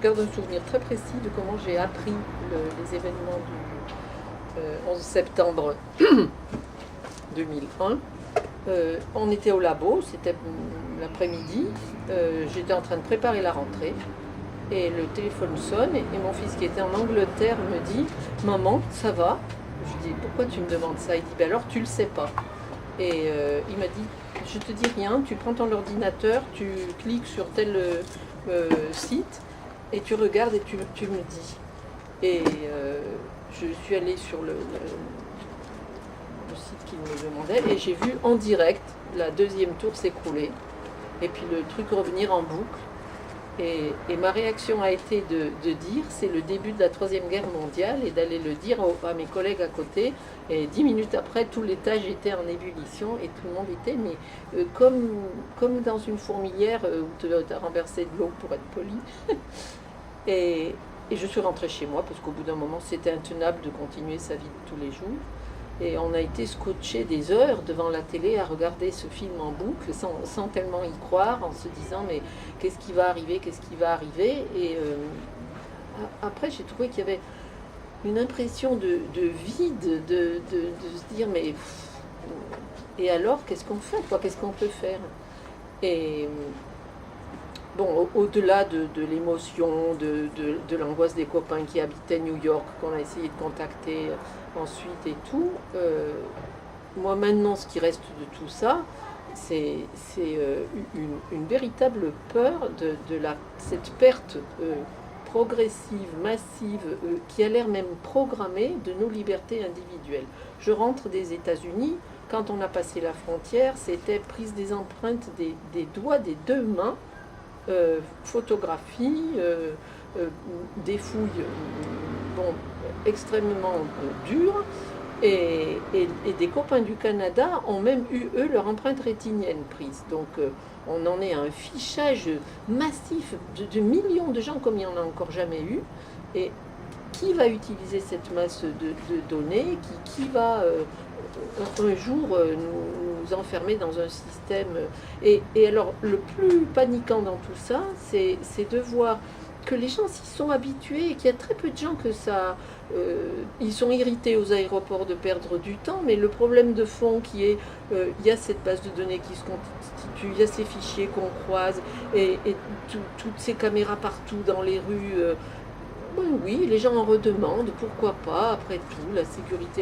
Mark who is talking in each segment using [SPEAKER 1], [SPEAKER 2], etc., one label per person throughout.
[SPEAKER 1] garde un souvenir très précis de comment j'ai appris les événements du 11 septembre 2001. On était au labo, c'était l'après-midi, j'étais en train de préparer la rentrée, et le téléphone sonne, et mon fils qui était en Angleterre me dit « Maman, ça va ?» Je dis « Pourquoi tu me demandes ça ?» Il dit ben « Alors tu le sais pas. » Et il m'a dit « Je te dis rien, tu prends ton ordinateur, tu cliques sur tel site, et tu regardes et tu me dis. » Et je suis allée sur le site qu'il me demandait, et j'ai vu en direct la deuxième tour s'écrouler, et puis le truc revenir en boucle. Et ma réaction a été de dire c'est le début de la Troisième Guerre mondiale, et d'aller le dire à mes collègues à côté. Et 10 minutes après, tout l'étage était en ébullition, et tout le monde était comme dans une fourmilière où tu as renversé de l'eau pour être poli. et je suis rentrée chez moi parce qu'au bout d'un moment c'était intenable de continuer sa vie de tous les jours. Et on a été scotché des heures devant la télé à regarder ce film en boucle sans tellement y croire, en se disant mais qu'est-ce qui va arriver, qu'est-ce qui va arriver. Et après j'ai trouvé qu'il y avait une impression de vide, de se dire mais et alors qu'est-ce qu'on fait, quoi, qu'est-ce qu'on peut faire. Et bon, au-delà de l'émotion, de l'angoisse des copains qui habitaient New York, qu'on a essayé de contacter ensuite et tout, moi maintenant ce qui reste de tout ça, c'est une véritable peur de cette perte progressive, massive, qui a l'air même programmée de nos libertés individuelles. Je rentre des États-Unis, quand on a passé la frontière, c'était prise des empreintes des doigts des deux mains, photographie, des fouilles bon, extrêmement dures, et des copains du Canada ont même eu, eux, leur empreinte rétinienne prise. Donc on en est à un fichage massif de millions de gens comme il n'y en a encore jamais eu. Et qui va utiliser cette masse de données, qui va un jour nous enfermer dans un système. Et alors, le plus paniquant dans tout ça, c'est de voir que les gens s'y sont habitués, et qu'il y a très peu de gens que ça... ils sont irrités aux aéroports de perdre du temps, mais le problème de fond qui est, il y a cette base de données qui se constitue, il y a ces fichiers qu'on croise, et toutes ces caméras partout dans les rues... oui, les gens en redemandent, pourquoi pas, après tout, la sécurité.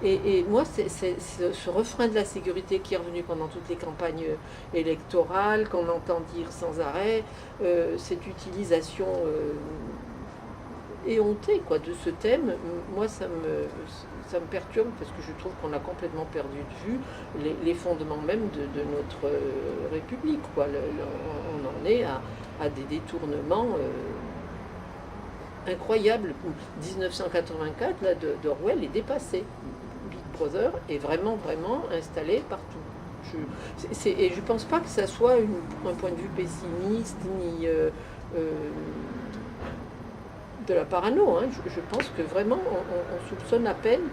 [SPEAKER 1] Et moi, c'est ce refrain de la sécurité qui est revenu pendant toutes les campagnes électorales, qu'on entend dire sans arrêt, cette utilisation éhontée quoi, de ce thème, moi ça me perturbe, parce que je trouve qu'on a complètement perdu de vue les fondements même de notre République. Quoi. On en est à des détournements... incroyable. 1984, là, d'Orwell est dépassé. Big Brother est vraiment, vraiment installé partout. Et je pense pas que ça soit un point de vue pessimiste, ni de la parano. Hein. Je pense que vraiment, on soupçonne à peine.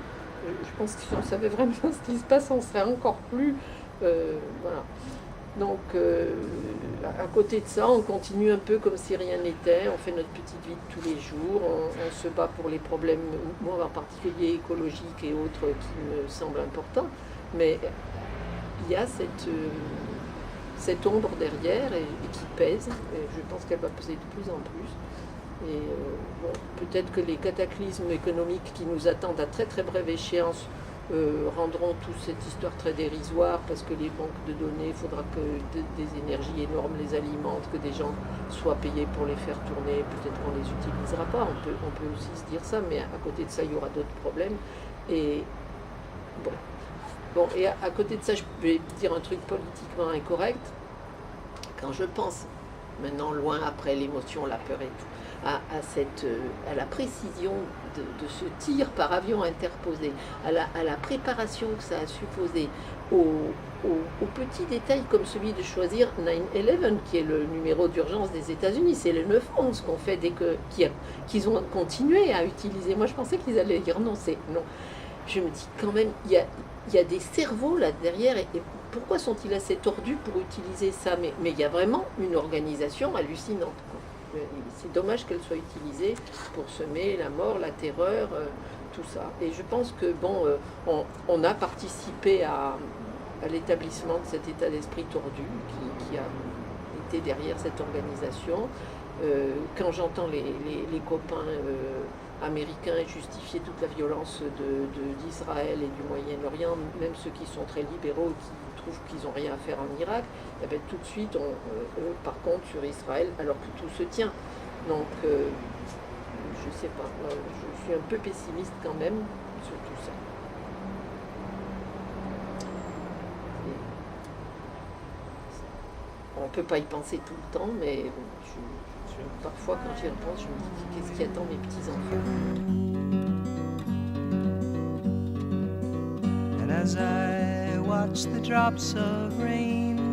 [SPEAKER 1] Je pense que si on savait vraiment ce qui se passe, on serait encore plus... voilà. Donc, à côté de ça, on continue un peu comme si rien n'était, on fait notre petite vie de tous les jours, on se bat pour les problèmes, moi en particulier écologiques et autres, qui me semblent importants, mais il y a cette ombre derrière et qui pèse, et je pense qu'elle va peser de plus en plus. Et bon, peut-être que les cataclysmes économiques qui nous attendent à très très brève échéance rendront toute cette histoire très dérisoire, parce que les banques de données, il faudra que des énergies énormes les alimentent, que des gens soient payés pour les faire tourner, peut-être qu'on les utilisera pas, on peut aussi se dire ça, mais à côté de ça, il y aura d'autres problèmes. Et bon, et à côté de ça, je vais dire un truc politiquement incorrect. Quand je pense, maintenant loin après l'émotion, la peur et tout, à la précision de ce tir par avion interposé, à la préparation que ça a supposé, aux petits détails comme celui de choisir 9/11, qui est le numéro d'urgence des États-Unis. C'est le 9/11 qu'on fait dès qu'ils ont continué à utiliser. Moi, je pensais qu'ils allaient y renoncer. Non. Je me dis quand même, il y a des cerveaux là derrière, et pourquoi sont-ils assez tordus pour utiliser ça? Mais il y a vraiment une organisation hallucinante, quoi. C'est dommage qu'elle soit utilisée pour semer la mort, la terreur, tout ça. Et je pense que, on a participé à l'établissement de cet état d'esprit tordu qui a été derrière cette organisation. Quand j'entends les copains américains justifier toute la violence d'Israël et du Moyen-Orient, même ceux qui sont très libéraux, qui trouvent qu'ils n'ont rien à faire en Irak, eh bien, tout de suite, par contre, sur Israël, alors que tout se tient. Donc, je sais pas, je suis un peu pessimiste quand même sur tout ça. On ne peut pas y penser tout le temps, mais parfois quand j'y repense, je me dis qu'est-ce qui attend mes petits-enfants.
[SPEAKER 2] And as I watch the drops of rain